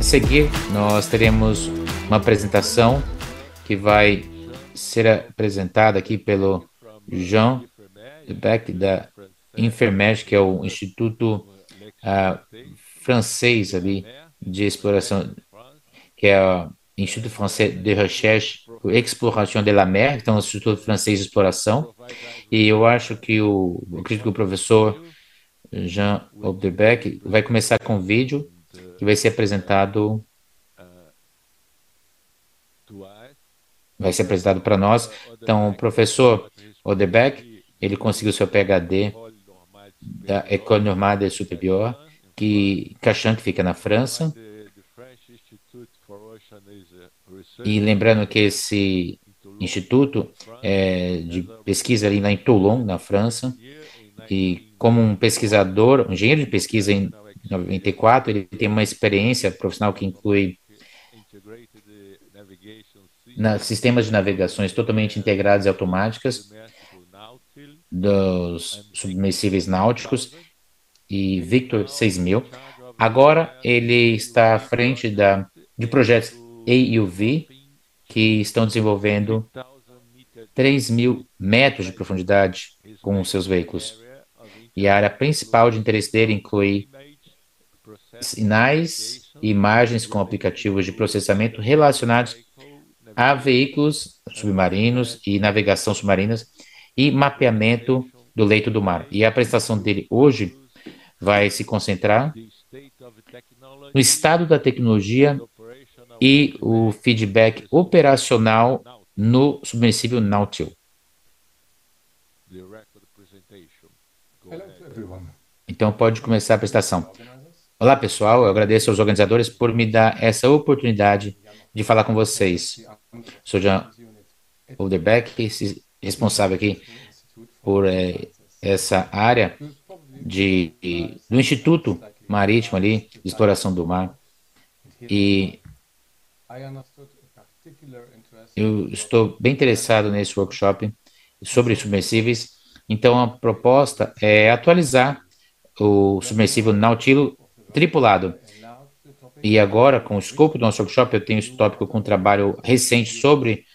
seguir, nós teremos uma apresentação que vai ser apresentada aqui pelo Jean Beck, da Infermed, que é o Instituto francês ali de exploração, que é o Instituto Français de Recherche pour Exploration de la Mer, então o Instituto Francês de Exploração, e eu acho que eu acredito que o professor Jean Obderbeck vai começar com um vídeo que vai ser apresentado para nós. Então, o professor Odebeck, ele conseguiu seu PhD da École Normale des Supérieurs, que Cachan, que fica na França. E lembrando que esse instituto é de pesquisa ali lá em Toulon, na França, e como um pesquisador, um engenheiro de pesquisa em 94, ele tem uma experiência profissional que inclui sistemas de navegações totalmente integradas e automáticas dos submersíveis náuticos e Victor 6000. Agora ele está à frente de projetos AUV que estão desenvolvendo 3.000 metros de profundidade com seus veículos. E a área principal de interesse dele inclui sinais e imagens com aplicativos de processamento relacionados a veículos submarinos e navegação submarinas e mapeamento do leito do mar. E a apresentação dele hoje vai se concentrar no estado da tecnologia e o feedback operacional no submersível Nautilus. Então pode começar a apresentação. Olá, pessoal, eu agradeço aos organizadores por me dar essa oportunidade de falar com vocês. Sou Jean Olderbeck, responsável aqui por essa área do Instituto Marítimo ali, de Exploração do Mar. E eu estou bem interessado nesse workshop sobre submersíveis. Então, a proposta é atualizar o submersível Nautilus tripulado. E agora, com o escopo do nosso workshop, eu tenho esse tópico com um trabalho recente sobre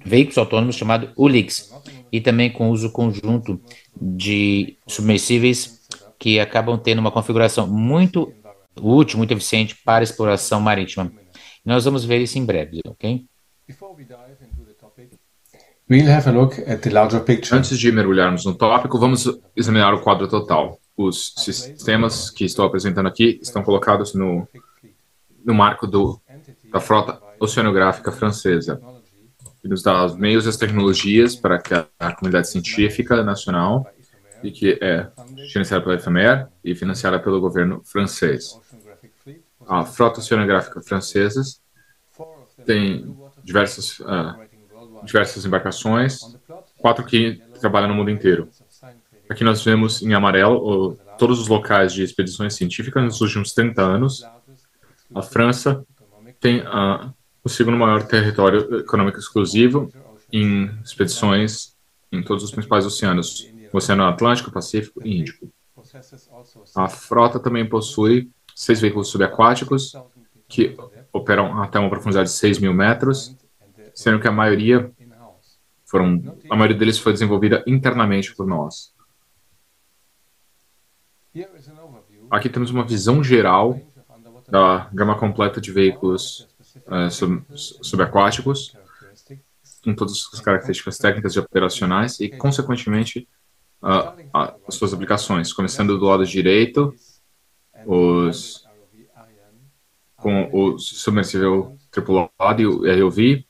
veículos autônomos chamado ULIX, e também com o uso conjunto de submersíveis que acabam tendo uma configuração muito útil, muito eficiente para a exploração marítima. Nós vamos ver isso em breve, ok? Antes de mergulharmos no tópico, vamos examinar o quadro total. Os sistemas que estou apresentando aqui estão colocados no marco da frota oceanográfica francesa, que nos dá os meios e as tecnologias para que a comunidade científica nacional, e que é gerenciada pela FMR e financiada pelo governo francês. A frota oceanográfica francesa tem diversas embarcações, 4 que trabalham no mundo inteiro. Aqui nós vemos em amarelo todos os locais de expedições científicas nos últimos 30 anos. A França tem o segundo maior território econômico exclusivo em expedições em todos os principais oceanos, o Oceano Atlântico, Pacífico e Índico. A frota também possui 6 veículos subaquáticos que operam até uma profundidade de 6.000 metros, sendo que a maioria deles foi desenvolvida internamente por nós. Aqui temos uma visão geral da gama completa de veículos subaquáticos, com todas as características técnicas e operacionais e, consequentemente, as suas aplicações. Começando do lado direito, com o submersível tripulado e o ROV.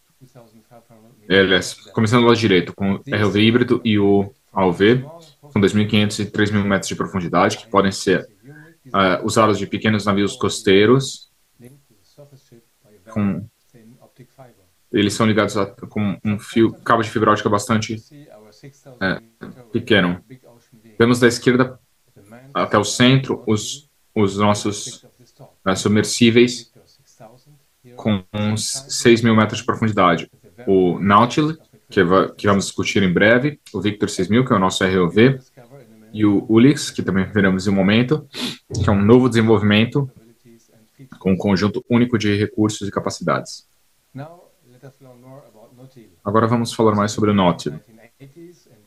Começando do lado direito, com o ROV híbrido e o AUV, com 2.500 e 3.000 metros de profundidade, que podem ser usados de pequenos navios costeiros. Eles são ligados com um cabo de fibra ótica bastante pequeno. Vemos da esquerda até o centro os nossos submersíveis com uns 6.000 metros de profundidade. O Nautilus, que vamos discutir em breve, o Victor 6000, que é o nosso ROV, e o ULIX, que também veremos em um momento, que é um novo desenvolvimento com um conjunto único de recursos e capacidades. Agora vamos falar mais sobre o Nautilus,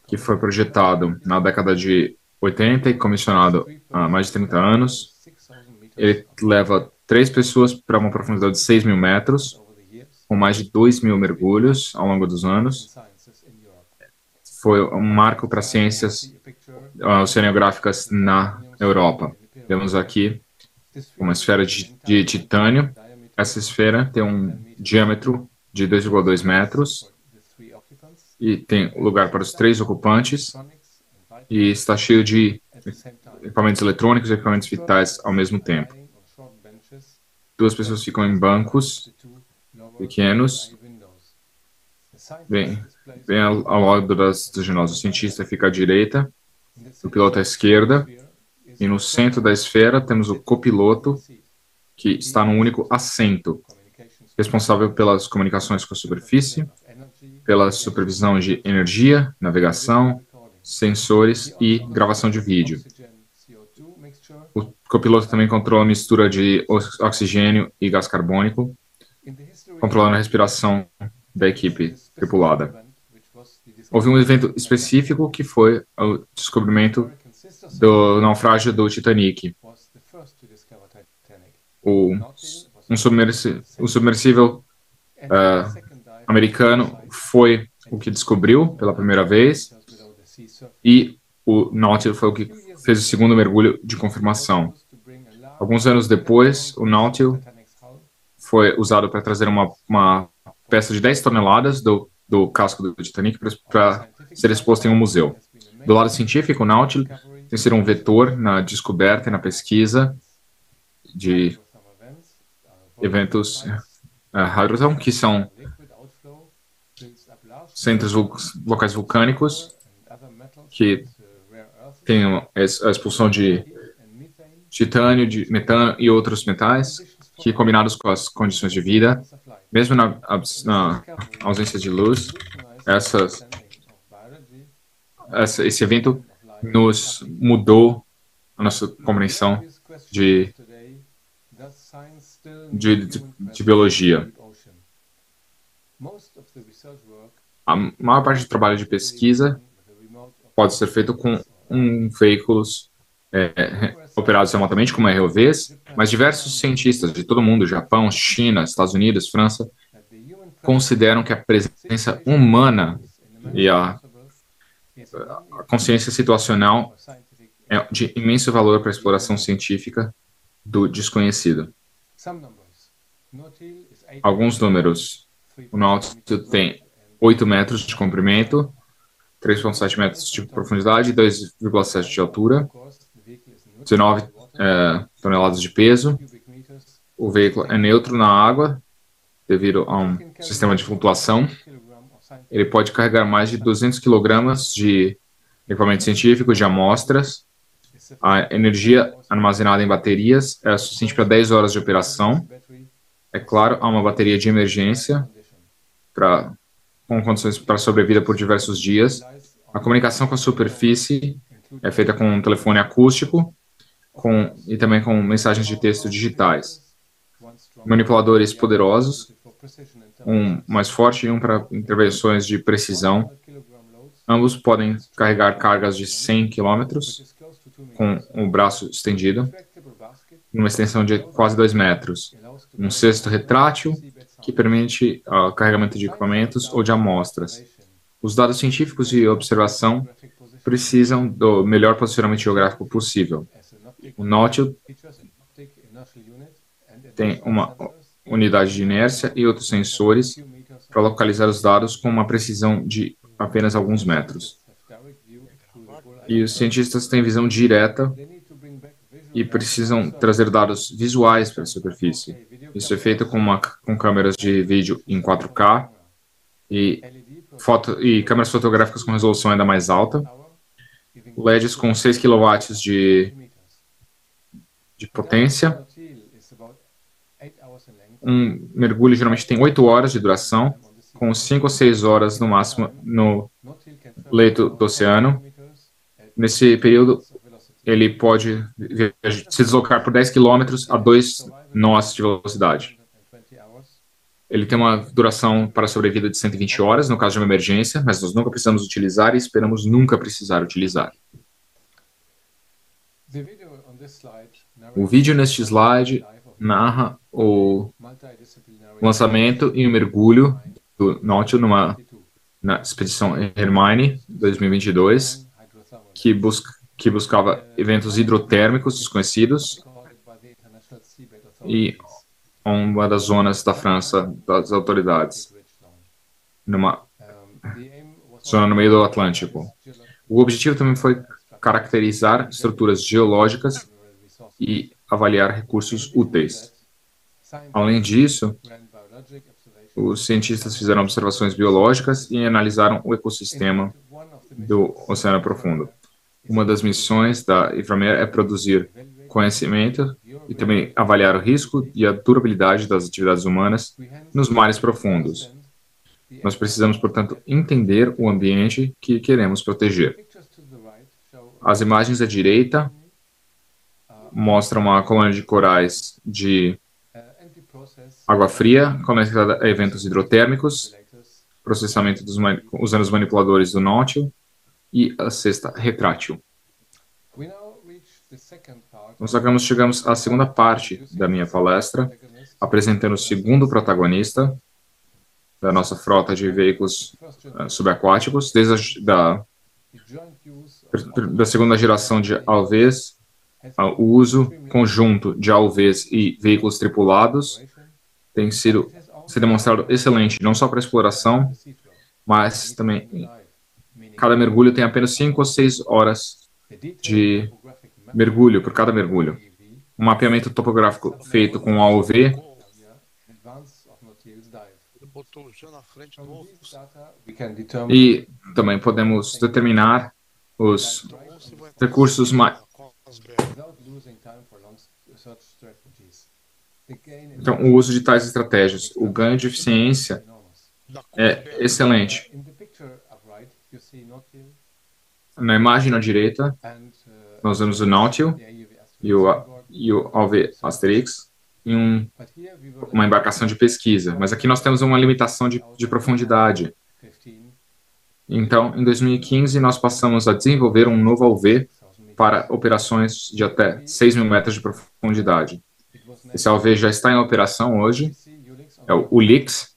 que foi projetado na década de 80 e comissionado há mais de 30 anos. Ele leva 3 pessoas para uma profundidade de 6 mil metros, com mais de 2 mil mergulhos ao longo dos anos. Foi um marco para ciências oceanográficas na Europa. Temos aqui uma esfera de titânio. Essa esfera tem um diâmetro de 2,2 metros e tem lugar para os 3 ocupantes e está cheio de equipamentos eletrônicos e equipamentos vitais ao mesmo tempo. 2 pessoas ficam em bancos pequenos, bem ao lado de nós. O cientista fica à direita, o piloto à esquerda, e no centro da esfera temos o copiloto, que está num único assento, responsável pelas comunicações com a superfície, pela supervisão de energia, navegação, sensores e gravação de vídeo. O copiloto também controla a mistura de oxigênio e gás carbônico, controlando a respiração da equipe tripulada. Houve um evento específico que foi o descobrimento do naufrágio do Titanic. Um submersível americano foi o que descobriu pela primeira vez e o Nautilus foi o que fez o segundo mergulho de confirmação. Alguns anos depois, o Nautilus foi usado para trazer uma peça de 10 toneladas do casco do Titanic para ser exposto em um museu. Do lado científico, o Nautilus tem que ser um vetor na descoberta e na pesquisa de eventos hydrothermal, que são centros locais vulcânicos que têm a expulsão de titânio, de metano e outros metais, que combinados com as condições de vida, mesmo na ausência de luz, esse evento nos mudou a nossa compreensão de biologia. A maior parte do trabalho de pesquisa pode ser feito com veículos operados remotamente, como ROVs, mas diversos cientistas de todo o mundo, Japão, China, Estados Unidos, França, consideram que a presença humana e a consciência situacional é de imenso valor para a exploração científica do desconhecido. Alguns números. O Nautilus tem 8 metros de comprimento, 3,7 metros de profundidade, 2,7 de altura, 19 toneladas de peso. O veículo é neutro na água, devido a um sistema de flutuação. Ele pode carregar mais de 200 kg de equipamento científico, de amostras. A energia armazenada em baterias é suficiente para 10 horas de operação. É claro, há uma bateria de emergência com condições para sobrevida por diversos dias. A comunicação com a superfície é feita com um telefone acústico e também com mensagens de texto digitais. Manipuladores poderosos, um mais forte e um para intervenções de precisão. Ambos podem carregar cargas de 100 km com o braço estendido, numa extensão de quase 2 metros. Um cesto retrátil que permite o carregamento de equipamentos ou de amostras. Os dados científicos de observação precisam do melhor posicionamento geográfico possível. O Nautilus tem uma unidade de inércia e outros sensores para localizar os dados com uma precisão de apenas alguns metros. E os cientistas têm visão direta e precisam trazer dados visuais para a superfície. Isso é feito com câmeras de vídeo em 4K e câmeras fotográficas com resolução ainda mais alta, LEDs com 6 kW de potência. Um mergulho geralmente tem 8 horas de duração, com 5 ou 6 horas no máximo no leito do oceano. Nesse período, ele pode se deslocar por 10 quilômetros a 2 nós de velocidade. Ele tem uma duração para sobrevida de 120 horas, no caso de uma emergência, mas nós nunca precisamos utilizar e esperamos nunca precisar utilizar. O vídeo neste slide narra o lançamento e o mergulho do Nautilus na expedição Hermione 2022, que buscava eventos hidrotérmicos desconhecidos e uma das zonas da França das autoridades, numa zona no meio do Atlântico. O objetivo também foi caracterizar estruturas geológicas e avaliar recursos úteis. Além disso, os cientistas fizeram observações biológicas e analisaram o ecossistema do Oceano Profundo. Uma das missões da IFRAMER é produzir conhecimento e também avaliar o risco e a durabilidade das atividades humanas nos mares profundos. Nós precisamos, portanto, entender o ambiente que queremos proteger. As imagens à direita mostram uma colônia de corais de água fria conectada a eventos hidrotérmicos, processamento usando os manipuladores do Nautilus e a cesta retrátil. Nós chegamos à segunda parte da minha palestra, apresentando o segundo protagonista da nossa frota de veículos subaquáticos, desde da segunda geração de AUVs, o uso conjunto de AUVs e veículos tripulados tem sido se demonstrado excelente, não só para exploração, mas também cada mergulho tem apenas 5 ou 6 horas de mergulho por cada mergulho. Um mapeamento topográfico feito com AUV e também podemos determinar os recursos mais. Então, o uso de tais estratégias, o ganho de eficiência é excelente. Na imagem à direita, nós vemos o Nautilus e o AUV Asterix em uma embarcação de pesquisa. Mas aqui nós temos uma limitação de profundidade. Então, em 2015, nós passamos a desenvolver um novo AUV para operações de até 6.000 metros de profundidade. Esse AUV já está em operação hoje, é o ULIX.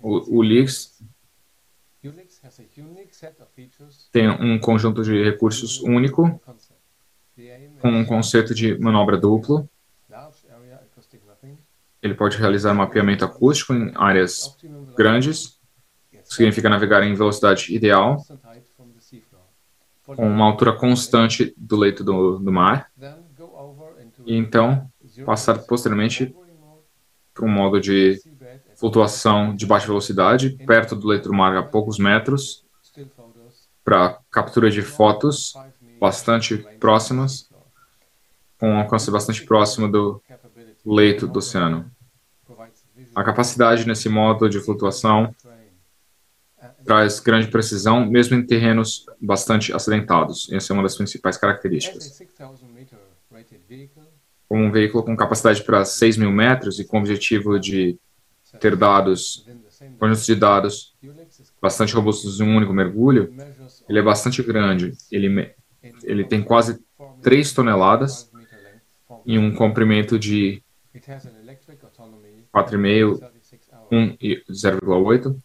O ULIX tem um conjunto de recursos único, com um conceito de manobra duplo. Ele pode realizar mapeamento acústico em áreas grandes, significa navegar em velocidade ideal, com uma altura constante do leito do mar, e então passar posteriormente para um modo de flutuação de baixa velocidade, perto do leito do mar a poucos metros, para captura de fotos bastante próximas, com um alcance bastante próximo do leito do oceano. A capacidade nesse modo de flutuação traz grande precisão, mesmo em terrenos bastante acidentados. Essa é uma das principais características. Como um veículo com capacidade para 6.000 metros e com o objetivo de ter conjuntos de dados bastante robustos em um único mergulho, ele é bastante grande. Ele tem quase 3 toneladas em um comprimento de 4,5, 1 e 0,8.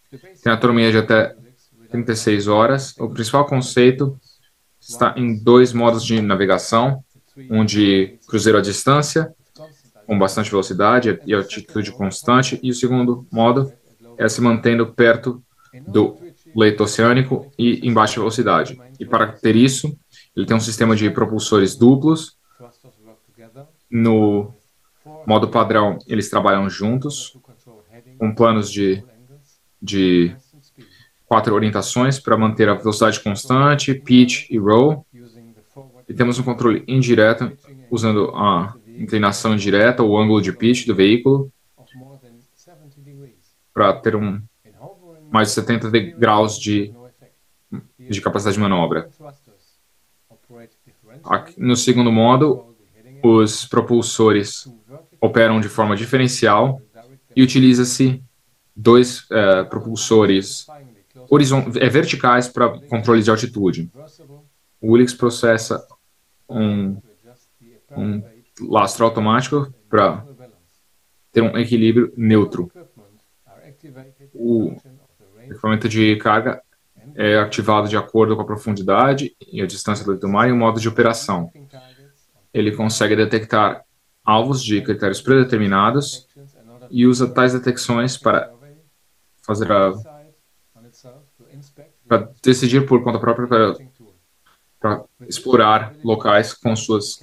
Tem autonomia de até 36 horas. O principal conceito está em 2 modos de navegação, um de cruzeiro à distância, com bastante velocidade e altitude constante, e o segundo modo é se mantendo perto do leito oceânico e em baixa velocidade. E para ter isso, ele tem um sistema de propulsores duplos. No modo padrão, eles trabalham juntos, com planos de 4 orientações para manter a velocidade constante, pitch e roll. E temos um controle indireto, usando a inclinação indireta, o ângulo de pitch do veículo, para ter mais de 70 graus de capacidade de manobra. No segundo modo, os propulsores operam de forma diferencial e utiliza-se dois propulsores verticais para controle de altitude. O Ulix processa um lastro automático para ter um equilíbrio neutro. O equipamento de carga é ativado de acordo com a profundidade e a distância do mar e o modo de operação. Ele consegue detectar alvos de critérios predeterminados e usa tais detecções para decidir por conta própria para explorar locais com suas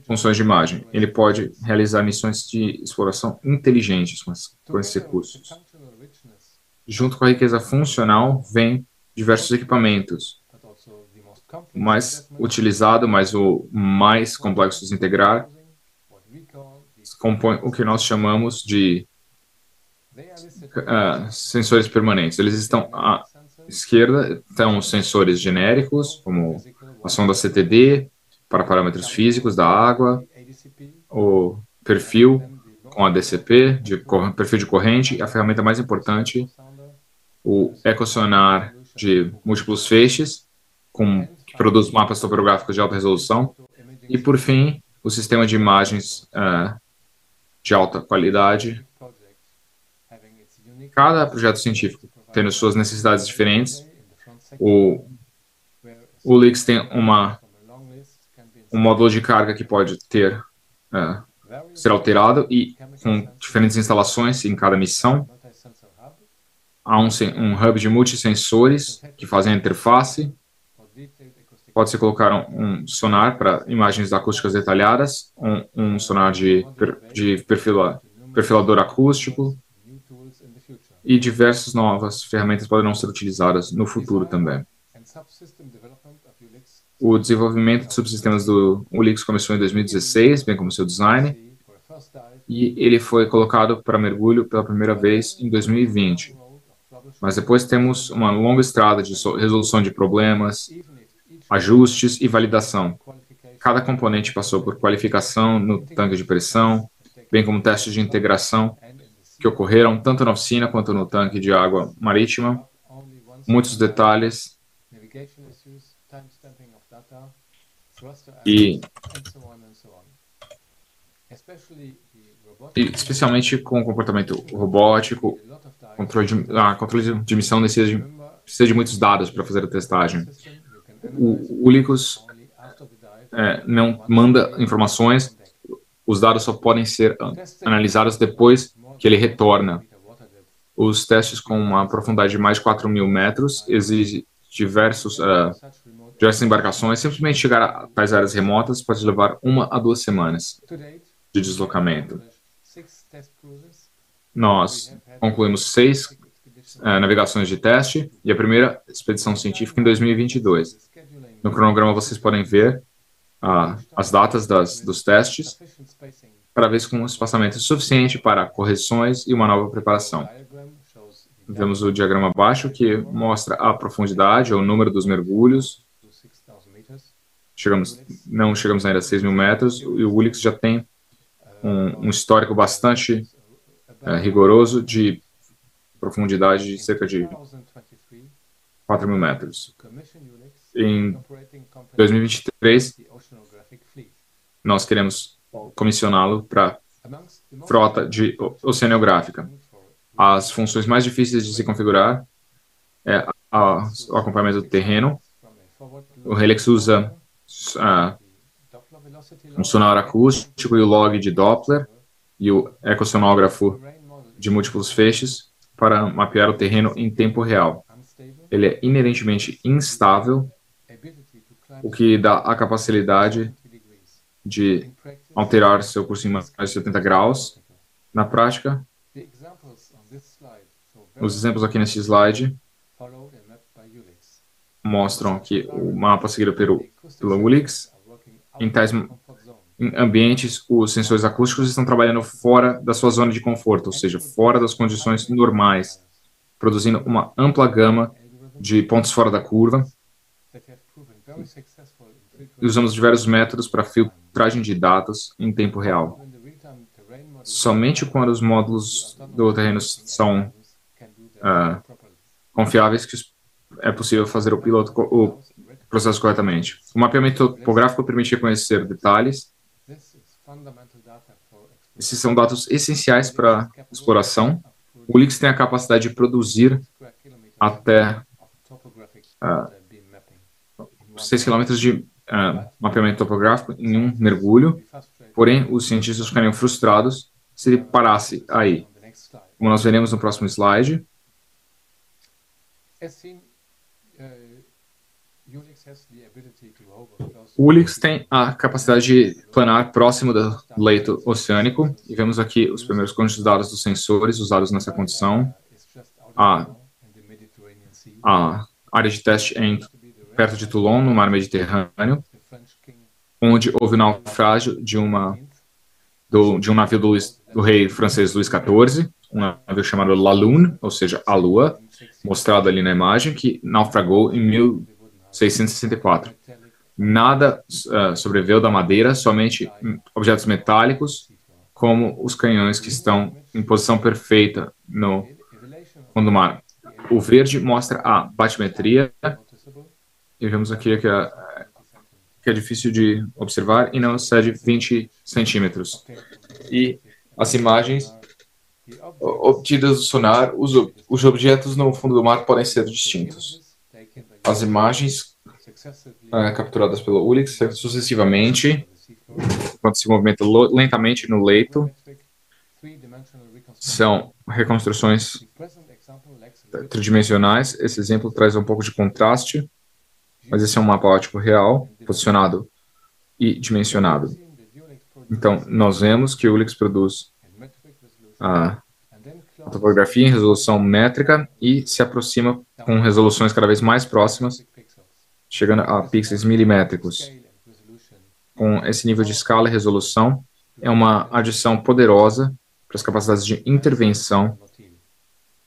funções de imagem. Ele pode realizar missões de exploração inteligentes com esses recursos. Junto com a riqueza funcional, vem diversos equipamentos. O mais utilizado, mas o mais complexo de integrar, compõe o que nós chamamos de sensores permanentes. Eles estão à esquerda, estão os sensores genéricos, como a sonda CTD, para parâmetros físicos da água, o perfil com a DCP, perfil de corrente, e a ferramenta mais importante, o ecossonar de múltiplos feixes, que produz mapas topográficos de alta resolução, e, por fim, o sistema de imagens de alta qualidade. Cada projeto científico tendo suas necessidades diferentes. O Ulix tem um módulo de carga que pode ser alterado e com diferentes instalações em cada missão. Há um hub de multisensores que fazem a interface. Pode-se colocar um sonar para imagens acústicas detalhadas, um sonar de perfilador acústico, e diversas novas ferramentas poderão ser utilizadas no futuro também. O desenvolvimento de subsistemas do Ulix começou em 2016, bem como seu design, e ele foi colocado para mergulho pela primeira vez em 2020. Mas depois temos uma longa estrada de resolução de problemas, ajustes e validação. Cada componente passou por qualificação no tanque de pressão, bem como testes de integração que ocorreram tanto na oficina quanto no tanque de água marítima. Muitos detalhes e especialmente com o comportamento robótico, controle de missão precisa de muitos dados para fazer a testagem. O Ulix não manda informações, os dados só podem ser analisados depois que ele retorna. Os testes com uma profundidade de mais de 4.000 metros exigem diversas embarcações. Simplesmente chegar a tais áreas remotas pode levar 1 a 2 semanas de deslocamento. Nós concluímos 6 navegações de teste e a primeira expedição científica em 2022. No cronograma vocês podem ver as datas dos testes para ver se com um espaçamento suficiente para correções e uma nova preparação. Vemos o diagrama abaixo que mostra a profundidade ou o número dos mergulhos. Não chegamos ainda a 6.000 metros e o Ulix já tem um histórico bastante rigoroso de profundidade de cerca de 4.000 metros. Em 2023, nós queremos comissioná-lo para frota oceanográfica. As funções mais difíceis de se configurar é o acompanhamento do terreno. O Helix usa um sonar acústico e o log de Doppler e o ecossonógrafo de múltiplos feixes para mapear o terreno em tempo real. Ele é inerentemente instável, o que dá a capacidade de alterar seu curso em mais de 70 graus. Na prática, os exemplos aqui nesse slide mostram que o mapa seguido pelo Ulix, em ambientes, os sensores acústicos estão trabalhando fora da sua zona de conforto, ou seja, fora das condições normais, produzindo uma ampla gama de pontos fora da curva. usamos diversos métodos para filtragem de dados em tempo real. Somente quando os módulos do terreno são confiáveis que é possível fazer o processo corretamente. O mapeamento topográfico permite reconhecer detalhes. Esses são dados essenciais para exploração. O Ulix tem a capacidade de produzir até 6 quilômetros de mapeamento topográfico em um mergulho, porém os cientistas ficariam frustrados se ele parasse aí. Como nós veremos no próximo slide, o Ulix tem a capacidade de planar próximo do leito oceânico, e vemos aqui os primeiros conjuntos de dados dos sensores usados nessa condição. A área de teste é perto de Toulon, no mar Mediterrâneo, onde houve o naufrágio de um navio do rei francês Luís XIV, um navio chamado La Lune, ou seja, a Lua, mostrado ali na imagem, que naufragou em 1664. Nada sobreviveu da madeira, somente objetos metálicos, como os canhões que estão em posição perfeita no fundo do mar. O verde mostra a batimetria, e vemos aqui que é difícil de observar e não excede 20 centímetros. E as imagens obtidas do sonar, os objetos no fundo do mar podem ser distintos. As imagens capturadas pelo Ulix sucessivamente, quando se movimenta lentamente no leito, são reconstruções tridimensionais. Esse exemplo traz um pouco de contraste, mas esse é um mapa óptico real, posicionado e dimensionado. Então, nós vemos que o Ulix produz a topografia em resolução métrica e se aproxima com resoluções cada vez mais próximas, chegando a pixels milimétricos. Com esse nível de escala e resolução, é uma adição poderosa para as capacidades de intervenção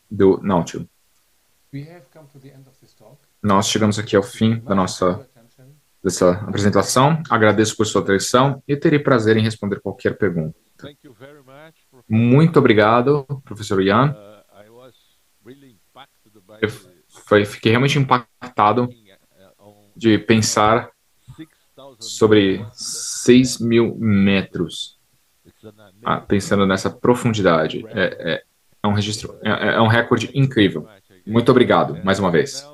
do Nautilus. Nós chegamos aqui ao fim dessa apresentação. Agradeço por sua atenção e terei prazer em responder qualquer pergunta. Muito obrigado, professor Ian. Fiquei realmente impactado de pensar sobre 6.000 metros, pensando nessa profundidade. É um registro, é um recorde incrível. Muito obrigado, mais uma vez.